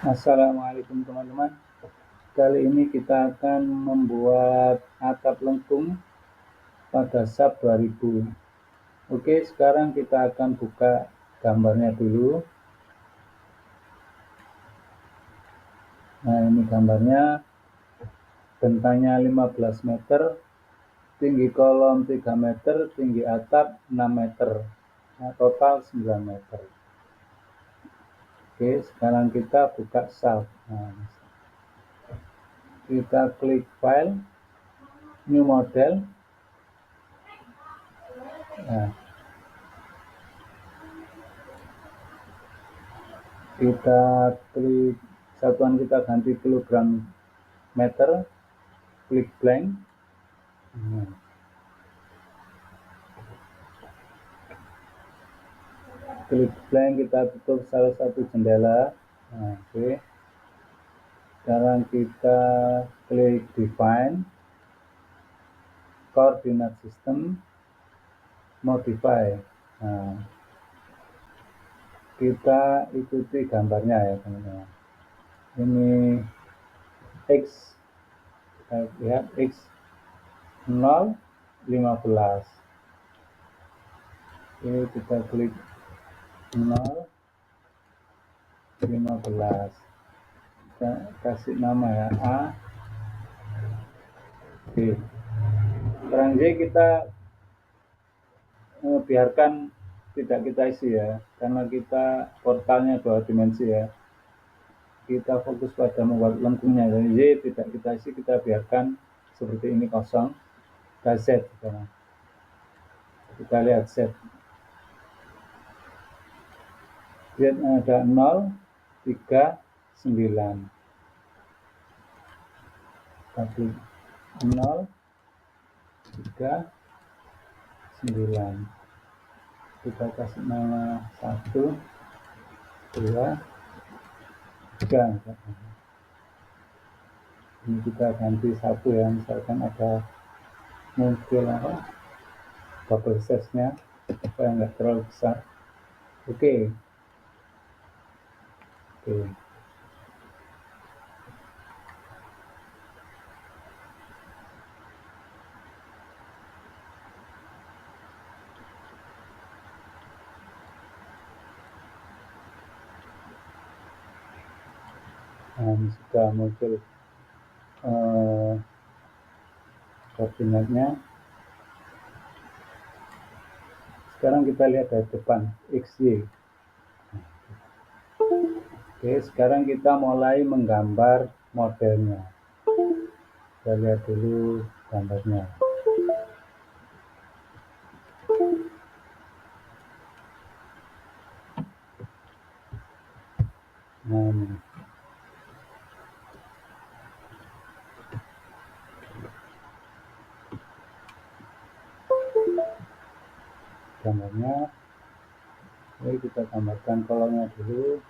Assalamualaikum teman-teman. Kali ini kita akan membuat atap lengkung pada SAP 2000. Oke, sekarang kita akan buka gambarnya dulu. Nah, ini gambarnya. Bentangnya 15 meter, tinggi kolom 3 meter, tinggi atap 6 meter. Nah, total 9 meter. Oke, sekarang kita buka SAP. Nah, kita klik file, new model. Nah, kita klik satuan, kita ganti kilogram meter, klik blank. Klik blank, kita tutup salah satu jendela. Oke. Sekarang kita klik define, coordinate system, modify. Kita ikuti gambarnya ya teman-teman. Ini X, kita lihat X 0, 15. Oke, kita klik 0, 15. Kita kasih nama ya, A, B. Sekarang Z kita biarkan tidak kita isi ya, karena kita portalnya 2 dimensi ya. Kita fokus pada membuat lengkungnya. Jadi Y tidak kita isi, kita biarkan seperti ini kosong. Kita Z sekarang. Kita lihat Z. Z ada 0, 3, 9. Kita klik 0, 3, 9. Kita kasih nama 1, 2, 3. Ini kita ganti 1 ya, misalkan ada muncul bubble size-nya supaya nggak terlalu besar. Oke. Nah, ini sudah muncul koordinatnya. Sekarang kita lihat dari depan, XY. Oke, sekarang kita mulai menggambar modelnya. Kita lihat dulu gambarnya. Nah, ini. Gambarnya. Oke, kita gambarkan kolomnya dulu.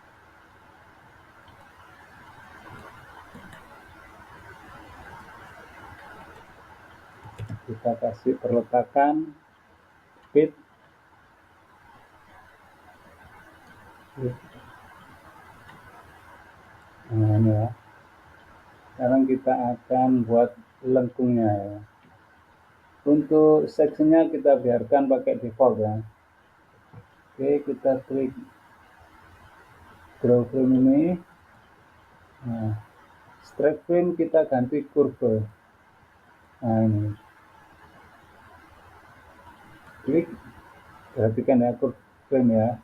Kita kasih perletakan, speed. Nah, ini ya. Sekarang kita akan buat lengkungnya ya. Untuk sectionnya kita biarkan pakai default ya. Oke, kita klik draw frame ini. Nah, straight frame kita ganti curve. Nah, ini. Klik, perhatikan ya curve frame ya.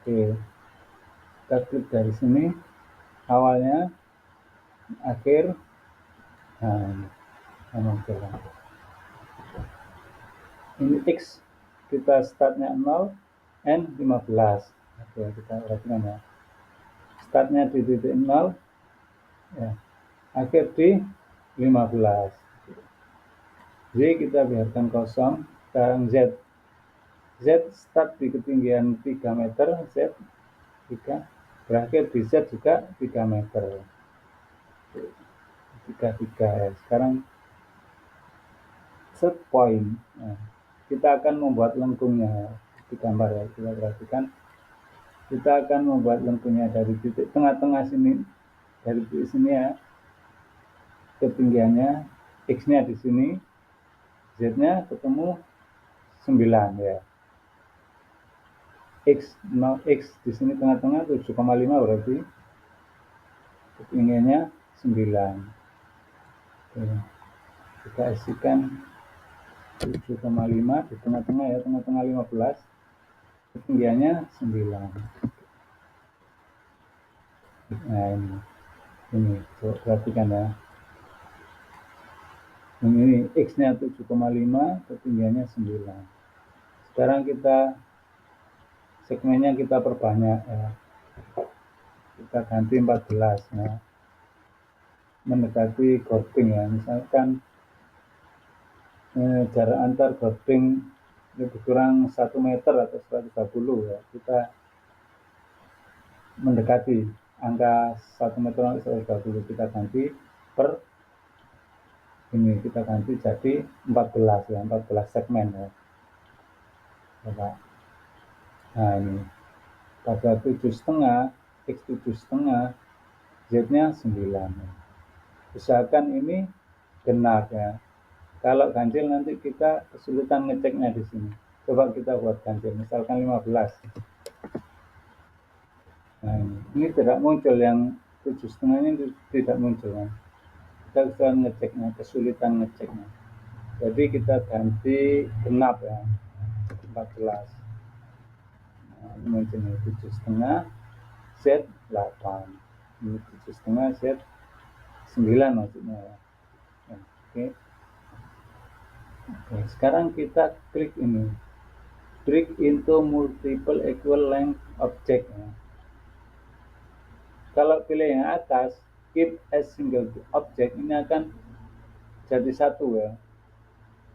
Oke, kita klik dari sini, awalnya, akhir. Nah, ini X, kita startnya 0, N 15. Oke, kita perhatikan ya. Startnya di titik 0, ya. Akhir di 15. Z kita biarkan kosong. Sekarang Z. Z start di ketinggian 3 meter, Z 3. Berakhir di Z juga 3 meter. 3 ya. Sekarang set point. Nah, kita akan membuat lengkungnya di gambar ya. Kita perhatikan kita akan membuat lengkungnya dari titik tengah-tengah sini, dari titik sini ya, ketinggiannya X-nya di sini, Z-nya ketemu 9 ya. X di sini tengah-tengah 7,5 berarti ketinggiannya 9. Oke, kita isikan 7,5 di tengah-tengah ya, tengah-tengah 15, ketinggiannya 9. Nah ini coba perhatikan ya, ini X-nya 7,5, ketinggiannya 9. Sekarang kita segmennya kita perbanyak ya, kita ganti 14 ya, mendekati grouping ya, misalkan jarak antar grouping lebih kurang 1 meter atau 130 ya, kita mendekati angka 1 meter atau 130, kita ganti per ini, kita ganti jadi 14 ya, 14 segmen ya. Nah ini pada 7,5, X 7,5, Z-nya 9 ya. Usahakan ini genap ya. Kalau ganjil nanti kita kesulitan ngeceknya di sini. Coba kita buat ganjil, misalkan 15. Nah, ini tidak muncul, yang 7,5 ini tidak muncul kan. Kita bisa ngeceknya, kesulitan ngeceknya. Jadi kita ganti genap ya, 14. Nah, ini munculnya 7,5, Z 8. Ini 7,5, Z 9 maksudnya ya. Oke. Oke, sekarang kita klik ini, break into multiple equal length object ya. Kalau pilih yang atas, keep as single object, ini akan jadi satu ya,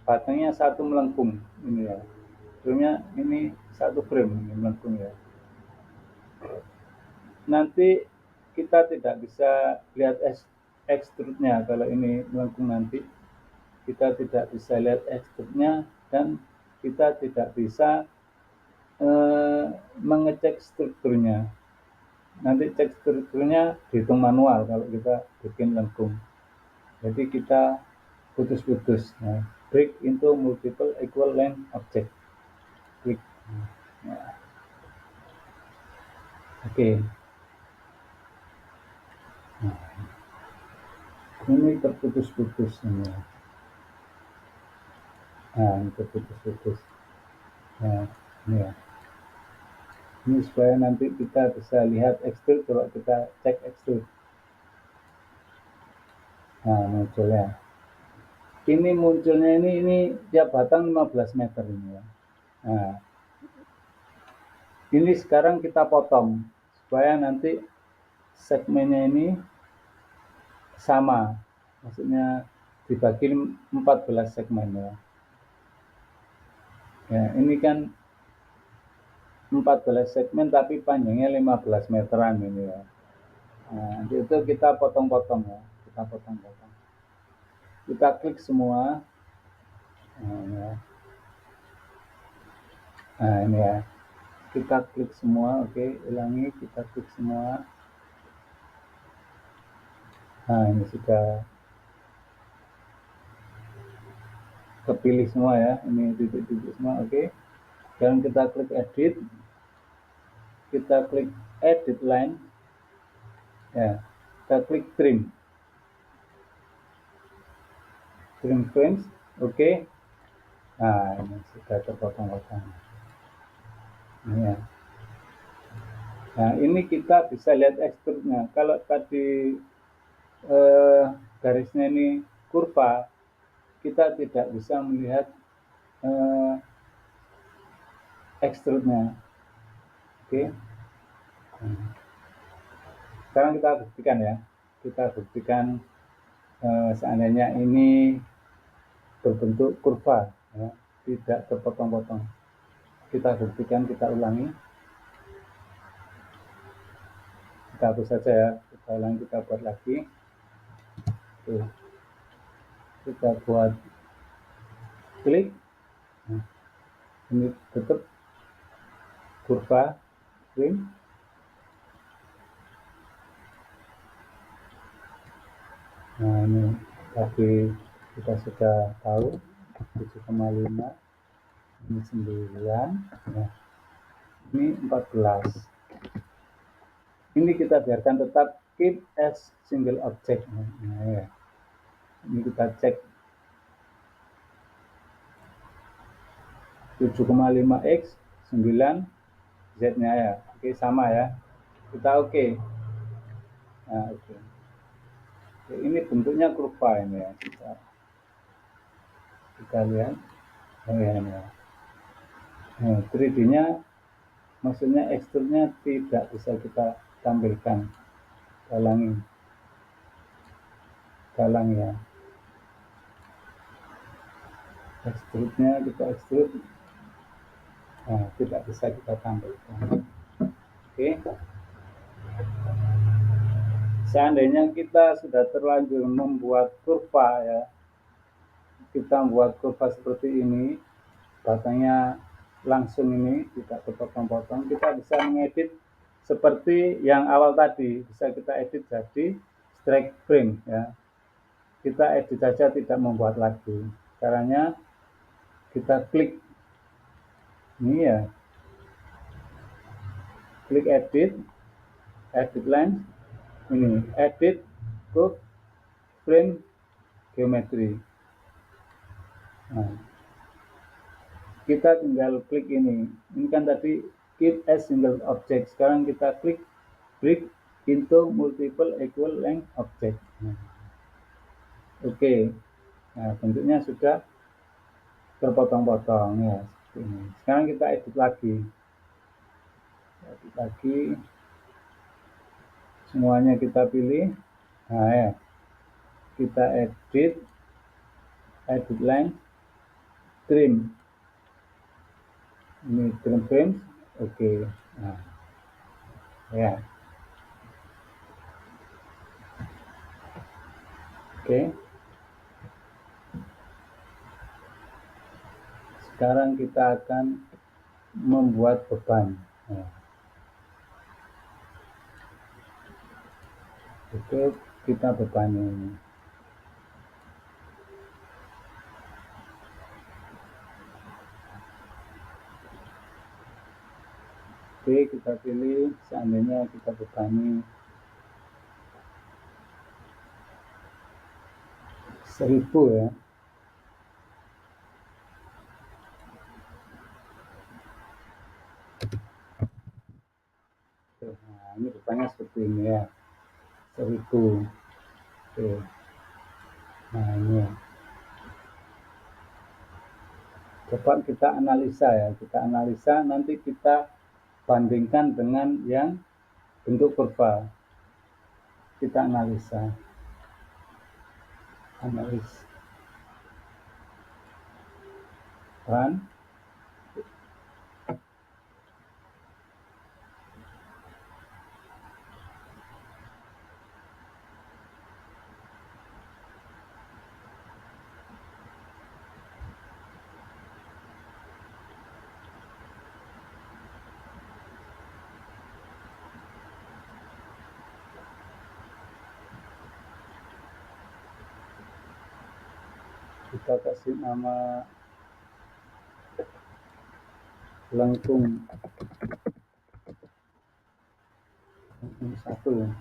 batangnya satu melengkung ini ya, frame-nya ini satu frame ini melengkung ya. Nanti kita tidak bisa lihat extrude-nya kalau ini melengkung, nanti kita tidak bisa lihat extrude-nya dan kita tidak bisa mengecek strukturnya. Nanti cek strukturnya dihitung manual kalau kita bikin lengkung. Jadi kita putus-putus. Nah, break into multiple equal length object. Klik. Nah. Oke. Nah, ini terputus-putus ini. Nah, ini terputus-putus. Nah, ini ya. Ini supaya nanti kita bisa lihat extrude, coba kita cek extrude. Nah, munculnya. Ini munculnya ini tiap batang 15 meter ini ya. Nah, ini sekarang kita potong supaya nanti segmennya ini sama, maksudnya dibagi 14 segmen ya. Ya, ini kan 14 segmen tapi panjangnya 15 meteran ini ya. Nah, itu kita potong-potong ya, kita potong-potong. Kita klik semua. Nah, ya. Nah, ini ya. Kita klik semua, oke, ulangi, kita klik semua. Nah, ini sudah kepilih semua ya, ini titik-titik semua, oke. Dan kita klik edit, kita klik edit line ya, kita klik trim frames, oke. Nah, ini sudah terpotong-potong ini ya. Nah, ini kita bisa lihat extrude-nya. Kalau tadi garisnya ini kurva, kita tidak bisa melihat extrude-nya. Oke. Sekarang kita buktikan ya. Kita buktikan seandainya ini berbentuk kurva ya, tidak terpotong-potong. Kita buktikan, kita ulangi. Kita hapus saja ya. Kita ulangi, kita buat lagi. Tuh. Kita buat klik. Nah, ini tetap kurva frame. Nah, ini tadi kita sudah tahu 7,5, ini 9, nah, ini 14. Ini kita biarkan tetap keep as single object. Nah, ya. Ini kita cek 7,5x 9 z-nya ya. Oke, sama ya. Kita oke. Nah, oke. Ini bentuknya kurva ini ya. Kita lihat. Oh ya, ini ya. Nah, 3D-nya maksudnya ekstruknya tidak bisa kita tampilkan. Galang ya. Ekstrudnya kita ekstrud. Nah, tidak bisa kita tampilkan. Oke. Seandainya kita sudah terlanjur membuat kurva ya, kita membuat kurva seperti ini, batangnya langsung ini, tidak terpotong-potong, kita bisa mengedit seperti yang awal tadi, bisa kita edit jadi strike frame ya. Kita edit saja, tidak membuat lagi. Caranya kita klik ini ya, klik edit line, ini edit curve frame geometry. Nah, kita tinggal klik ini kan tadi keep as single object, sekarang kita klik break into multiple equal length object. Nah, oke. Nah, bentuknya sudah terpotong-potong ya seperti ini. Sekarang kita edit lagi, semuanya kita pilih. Nah ya, kita edit line, trim, ini trim frames. Oke. Nah ya, oke. Sekarang kita akan membuat beban. Nah, itu kita beban ini. Oke, kita pilih, seandainya kita bebani 1000 ya. Nah, ini bebannya seperti ini ya, 1000. Oke. Nah, ini ya. Coba kita analisa ya, nanti kita bandingkan dengan yang bentuk kurva. Kita analisa. Run. Kita kasih nama lengkung 1.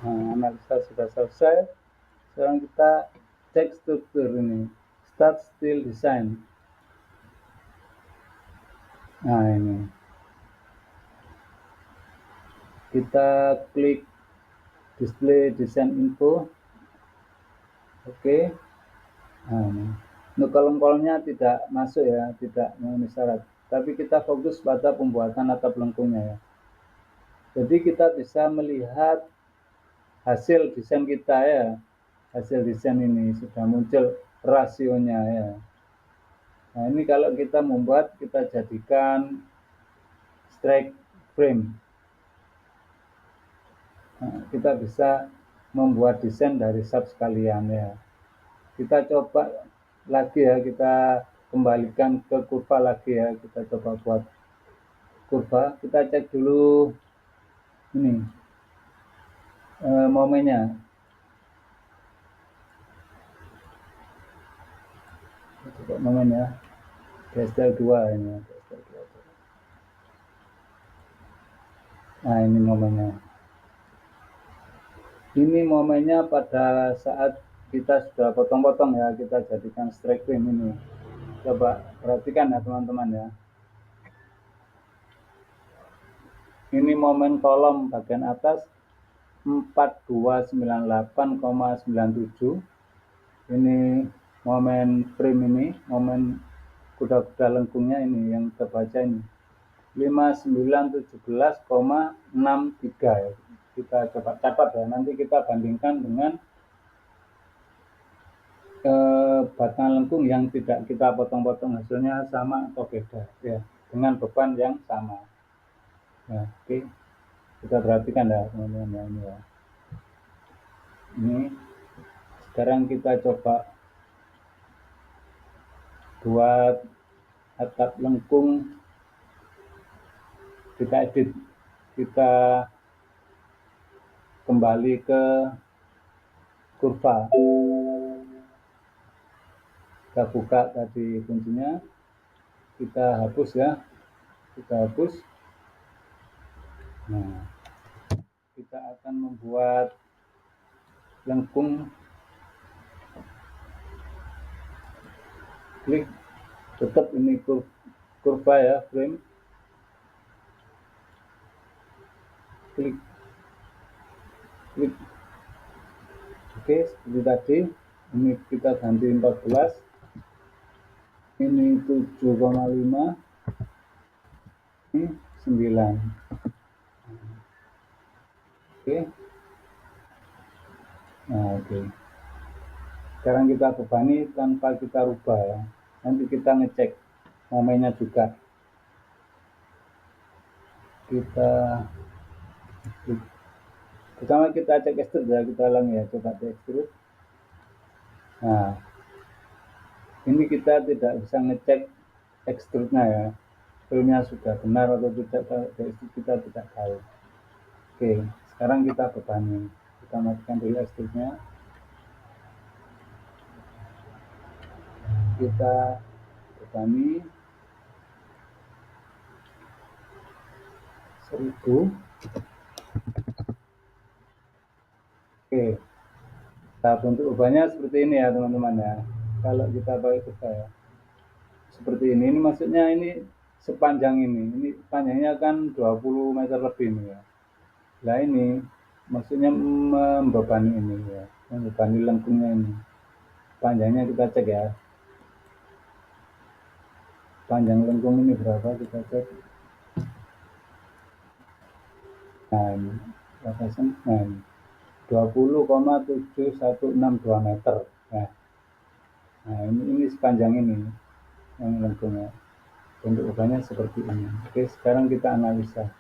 Nah, analisa sudah selesai. Sekarang kita cek struktur ini, start steel design. Nah, ini kita klik display design info. Oke. Nah, untuk kolom-kolomnya tidak masuk ya, tidak memenuhi syarat, tapi kita fokus pada pembuatan atap lengkungnya ya. Jadi kita bisa melihat hasil desain kita ya. Hasil desain ini sudah muncul rasionya ya. Nah ini kalau kita membuat, kita jadikan strike frame. Nah, kita bisa membuat desain dari sub sekalian ya. Kita coba lagi ya, kita kembalikan ke kurva lagi ya. Kita coba buat kurva, kita cek dulu ini momennya. Coba momen ya, DSL 2 ini. Nah ini momennya. Ini momennya pada saat kita sudah potong-potong ya, kita jadikan strike frame ini. Coba perhatikan ya teman-teman ya. Ini momen kolom bagian atas 4298,97. Ini momen frame ini, momen kuda-kuda lengkungnya ini yang terbaca ini 5917,63 ya. Kita coba catat ya, nanti kita bandingkan dengan batang lengkung yang tidak kita potong-potong, hasilnya sama atau beda ya, dengan beban yang sama ya. Oke, kita perhatikan ya teman-teman ya, ini ya. Ini sekarang kita coba buat atap lengkung, kita edit, kita kembali ke kurva, kita buka tadi kuncinya, kita hapus ya, kita hapus. Nah kita akan membuat lengkung, klik, tetap ini kurva ya, frame, klik, klik. Oke, seperti tadi, ini kita ganti 14, ini 7,5, ini 9. Oke. Nah, oke. Sekarang kita bebani tanpa kita rubah ya. Nanti kita ngecek momennya juga. Kita klik. Pertama kita cek extrude ya, kita ulangi ya, coba cek extrude. Nah, ini kita tidak bisa ngecek extrude-nya ya, filmnya sudah benar atau tidak, kita tidak tahu. Oke, sekarang kita bebani, kita matikan dulu extrude-nya, kita bebani 1000. Oke, nah bentuk ubahnya seperti ini ya teman-teman ya. Kalau kita pakai kurva ya, seperti ini maksudnya ini sepanjang ini panjangnya kan 20 meter lebih nih ya. Nah ini maksudnya membebani ini ya, membebani lengkungnya ini. Panjangnya kita cek ya, panjang lengkung ini berapa, kita cek. Nah ini batasan, nah ini 20,7162 meter. Nah ini sepanjang ini yang lengkungnya. Bentuk ubahnya seperti ini. Oke, sekarang kita analisa.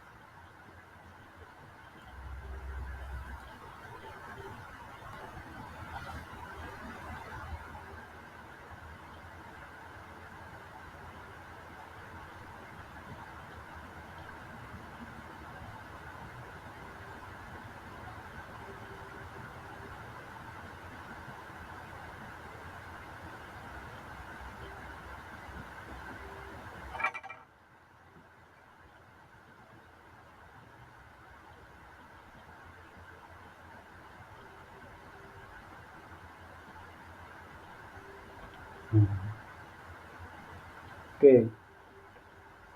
Oke,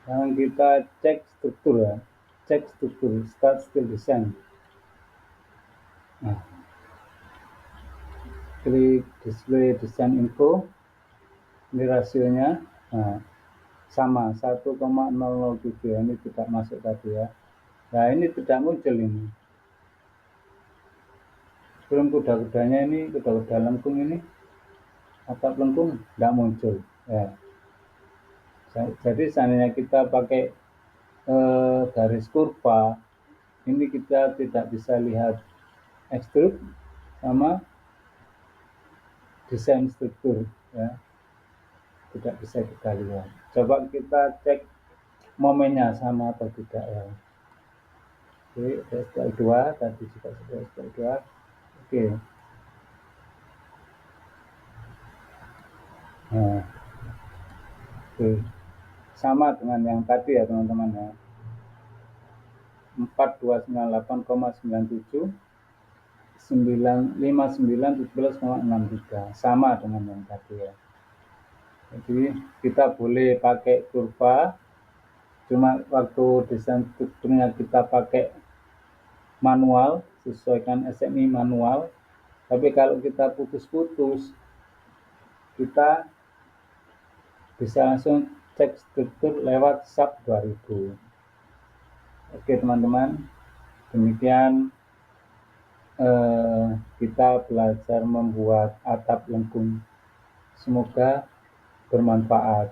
sekarang kita cek struktur ya, cek struktur, start steel design. Nah, klik display design info, ini rasionya, nah, sama 1,007, ini tidak masuk tadi ya. Nah, ini tidak muncul ini. Sebelum kuda-kudanya ini, kuda-kuda lengkung ini, atap lengkung tidak muncul. Ya. Jadi seandainya kita pakai garis kurva, ini kita tidak bisa lihat ekstrud sama desain struktur, ya, tidak bisa kita lihat. Coba kita cek momennya sama atau tidak, ya. Oke, SPL2 tadi juga sudah SPL2. Oke. Nah, oke. Sama dengan yang tadi ya teman-teman ya. 4298,97 95917,63 sama dengan yang tadi ya. Jadi kita boleh pakai kurva, cuma waktu desain strukturnya kita pakai manual, sesuaikan SMI manual. Tapi kalau kita putus-putus, kita bisa langsung cek struktur lewat SAP 2000. Oke teman-teman, demikian kita belajar membuat atap lengkung. Semoga bermanfaat.